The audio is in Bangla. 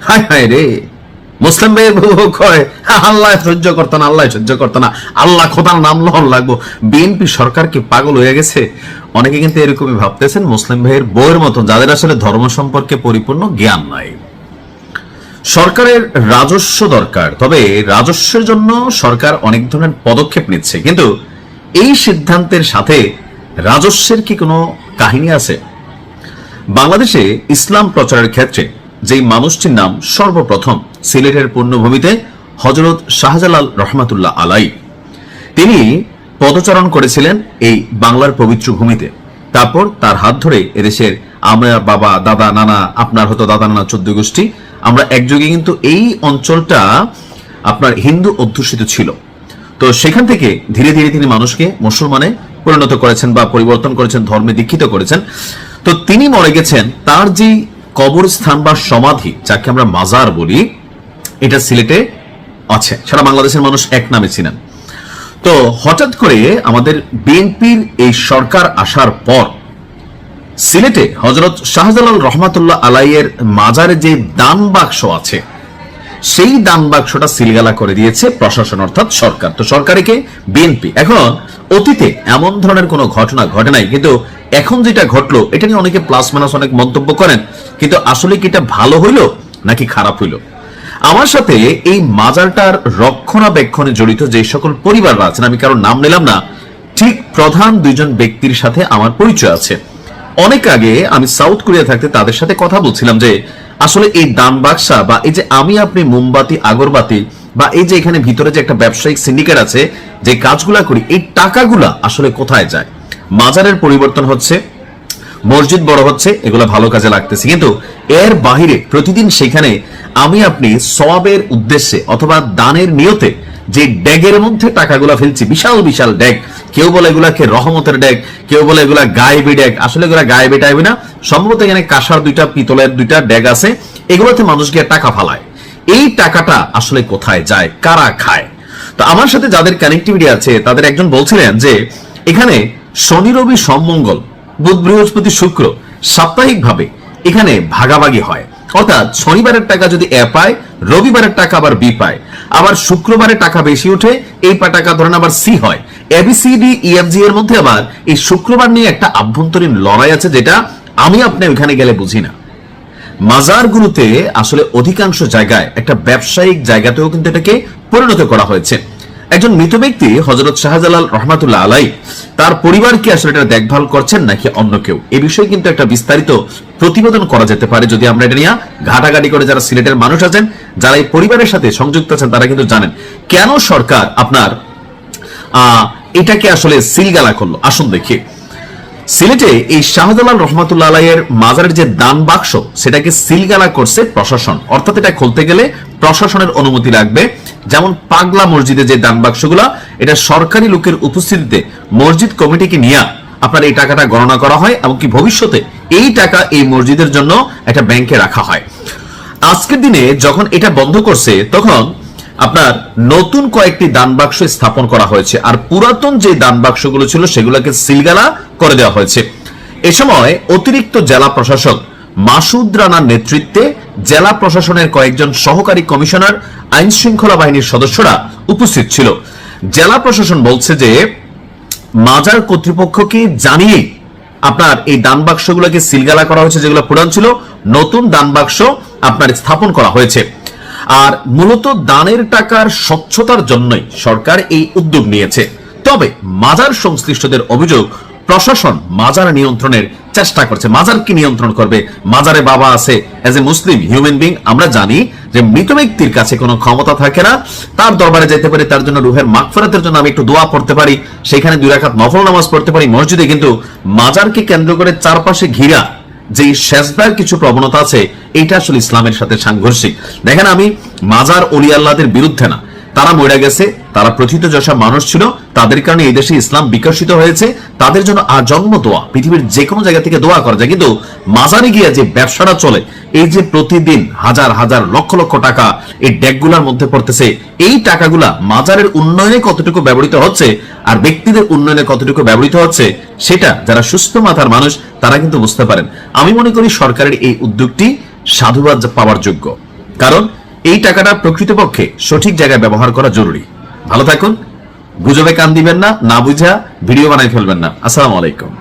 হায় হায় রে, মুসলিম ভাইয়ের বউ কয় আল্লাহ সহ্য করতো না, আল্লাহ সহ্য করতো না, আল্লাহ খোদার নাম লহন লাগবো। বিএনপি সরকার কি পাগল হয়ে গেছে? অনেকে কিন্তু এরকমই ভাবতেছেন মুসলিম ভাইয়ের বউয়ের মতন, যাদের আসলে ধর্ম সম্পর্কে পরিপূর্ণ জ্ঞান নাই। সরকারের রাজস্ব দরকার, তবে রাজস্বের জন্য সরকার অনেক ধরনের পদক্ষেপ নিচ্ছে, কিন্তু এই সিদ্ধান্তের সাথে রাজস্বের কি কোনো কাহিনী আছে? বাংলাদেশে ইসলাম প্রচারের ক্ষেত্রে যেই মানুষটির নাম সর্বপ্রথম সিলেটের পুণ্যভূমিতে হযরত শাহজালাল রহমাতুল্লাহ আলাই, তিনি পদচারণ করেছিলেন এই বাংলার পবিত্র ভূমিতে। তারপর তার হাত ধরে এদেশের আমরা বাবা দাদা নানা, আপনার হতো দাদা নানা 14 গোষ্ঠী, আমরা একযোগে কিন্তু এই অঞ্চলটা আপনার হিন্দু অধ্যুষিত ছিল। তো সেখান থেকে ধীরে ধীরে তিনি মানুষকে মুসলমানে পরিণত করেছেন বা পরিবর্তন করেছেন, ধর্মে দীক্ষিত করেছেন। তো তিনি মরে গেছেন, তার যে কবরস্থান বা সমাধি, যাকে আমরা মাজার বলি, এটা সিলেটে আছে, সারা বাংলাদেশের মানুষ এক নামে চিনেন। তো হঠাৎ করে আমাদের বিএনপির এই সরকার আসার পর সিলেটে হযরত শাহজালাল রহমাতুল্লাহ আলাইয়ের মাজারে যে দান বাক্স আছে, সেই দান বাক্সটা সিলগালা করে দিয়েছে প্রশাসন অর্থাৎ সরকার। তো সরকারকে বিএনপি। এখন অতীতে এমন ধরনের কোনো ঘটনা ঘটে নাই, কিন্তু এখন যেটা ঘটলো এটা নিয়ে অনেকে প্লাস মাইনাস অনেক মন্তব্য করেন, কিন্তু আসলে কি এটা ভালো হইলো নাকি খারাপ হইলো? আমার সাথে এই মাজারটার রক্ষণাবেক্ষণে জড়িত যে সকল পরিবাররা আছেন, আমি কারোর নাম নিলাম না, ঠিক প্রধান 2জন ব্যক্তির সাথে আমার পরিচয় আছে। অনেক আগে আমি সাউথ কোরিয়া থাকতে তাদের সাথে কথা বলছিলাম যে আসলে এই দান বাক্সা বা এই যে আমি আপনি মোমবাতি আগরবাতি বা এই যে এখানে ভিতরে যে একটা ব্যবসায়িক সিন্ডিকেট আছে, যে কাজগুলা করি, এই টাকাগুলা আসলে কোথায় যায়? মাজারের পরিবর্তন হচ্ছে, মসজিদ বড় হচ্ছে, এগুলো ভালো কাজে লাগতেছে, কিন্তু এর বাহিরে প্রতিদিন সেখানে আমি আপনি সওয়াবের উদ্দেশ্যে অথবা দানের নিয়তে যে ড্যাগের মধ্যে টাকাগুলা ফেলছি, বিশাল বিশাল ড্যাগ, কেউ বলে এগুলাকে রহমতের ড্যাগ, কেউ বলে এগুলা গায়েবী ড্যাগ, আসলে এগুলা গায়েবী টাইবি না, সম্ভবত এখানে কাঁসার 2টা পিতলের 2টা ড্যাগ আছে, এগুলোতে মানুষ গিয়ে টাকা ফালায়। এই টাকাটা আসলে কোথায় যায়, কারা খায়? তো আমার সাথে যাদের কানেক্টিভিটি আছে তাদের একজন বলছিলেন যে এখানে শনি রবি সোম মঙ্গল বুধ বৃহস্পতি শুক্র সাপ্তাহিকভাবে এখানে ভাগাভাগি হয়, অর্থাৎ শনিবারের টাকা যদি এ পায়, রবিবারের টাকা আবার বি পায়, আবার শুক্রবারে টাকা বেশি উঠে, এই টাকা ধরেন আবার সি হয়, এবিসিডি ইএফজি এর মধ্যে আবার এই শুক্রবার নিয়ে একটা আভ্যন্তরীণ লড়াই আছে, যেটা আমি আপনি ওখানে গেলে বুঝি না। মাজারগুলোতে আসলে অধিকাংশ জায়গায় একটা ব্যবসায়িক জায়গাতেও কিন্তু এটাকে পরিণত করা হয়েছে। একজন মৃত ব্যক্তি হযরত শাহজালাল রহমাতুল্লাহ আলাই, তার পরিবার কি আসলে এটা দেখভাল করছেন নাকি অন্য কেউ, এই বিষয়ে কিন্তু একটা বিস্তারিত প্রতিবেদন করা যেতে পারে যদি আমরা এটা নিয়ে ঘাটাঘাটি করে। যারা সিলেটের মানুষ আছেন, যারা এই পরিবারের সাথে সংযুক্ত আছেন, তারা কিন্তু জানেন কেন সরকার আপনার এটাকে আসলে সিলগালা করলো। আসুন দেখি, সিলেটে এই শাহজালাল রহমাতুল্লাহ আলাইয়ের মাজারের যে দান বাক্স, সেটাকে সিলগালা করছে প্রশাসন, অর্থাৎ এটা খুলতে গেলে প্রশাসনের অনুমতি লাগবে। যেমন পাগলা মসজিদে যে দান বাক্সগুলা, এটা সরকারি লোকের উপস্থিতিতে মসজিদ কমিটিকে নিয়ে আপনার এই টাকাটা গণনা করা হয়, এমনকি ভবিষ্যতে এই টাকা এই মসজিদের জন্য একটা ব্যাংকে রাখা হয়। আজকের দিনে যখন এটা বন্ধ করছে, তখন আপনার নতুন কয়েকটি দান বাক্স স্থাপন করা হয়েছে, আর পুরাতন যে দান বাক্সগুলো ছিল সেগুলোকে সিলগালা করে দেওয়া হয়েছে। এ সময় অতিরিক্ত জেলা প্রশাসক মাসুদ রানার নেতৃত্বে জেলা প্রশাসনের কয়েকজন সহকারী কমিশনার, আইন শৃঙ্খলা বাহিনীর সদস্যরা উপস্থিত ছিল। জেলা প্রশাসন বলছে যে মাজার কর্তৃপক্ষকে জানিয়ে আপনার এই দান বাক্সগুলোকে সিলগালা করা হয়েছে, যেগুলো পুরান ছিল, নতুন দান বাক্স আপনার স্থাপন করা হয়েছে। আর মূলত দানের টাকার স্বচ্ছতার জন্যই সরকার এই উদ্যোগ নিয়েছে। তবে মাজার সংশ্লিষ্টদের অভিযোগ, প্রশাসন মাজার নিয়ন্ত্রণের চেষ্টা করছে। মাজার কি নিয়ন্ত্রণ করবে? মাজারে বাবা আছে, as a Muslim human being আমরা জানি যে মৃত ব্যক্তির কাছে কোনো ক্ষমতা থাকে না, তার দরবারে যেতে পারি, তার জন্য রুহের মাগফিরাতের জন্য আমি একটু দোয়া পড়তে পারি, সেখানে 2 রাকাত নফল নামাজ পড়তে পারি মসজিদে, কিন্তু মাজারকে কেন্দ্র করে চারপাশে ঘিরা যে সেজদার কিছু প্রবণতা আছে, এটা আসলে ইসলামের সাথে সাংঘর্ষিক। দেখেন, আমি মাজার ওলি আল্লাহদের বিরুদ্ধে না, তারা মরে গেছে, তারা প্রথিতযশা মানুষ ছিল, তাদের কারণে এই দেশে ইসলাম বিকশিত হয়েছে, তাদের জন্য আজন্ম দোয়া, পৃথিবীর যে কোনো জায়গা থেকে দোয়া করা যায়। কিন্তু মাজারে গিয়ে যে ব্যবসাটা চলে, এই যে প্রতিদিন হাজার হাজার লক্ষ লক্ষ টাকা এই ডেকগুলার মধ্যে পড়তেছে, এই টাকাগুলা মাজারের উন্নয়নে কতটুকু ব্যবহৃত হচ্ছে আর ব্যক্তিদের উন্নয়নে কতটুকু ব্যবহৃত হচ্ছে, সেটা যারা সুস্থ মাথার মানুষ তারা কিন্তু বুঝতে পারেন। আমি মনে করি সরকারের এই উদ্যোগটি সাধুবাদ পাওয়ার যোগ্য। কারণ এই টাকাটা প্রকৃতপক্ষে সঠিক জায়গায় ব্যবহার করা জরুরি। ভালো থাকুন, গুজবে কান দিবেন না, না বুঝা ভিডিও বানাই ফেলবেন না। আসসালামু আলাইকুম।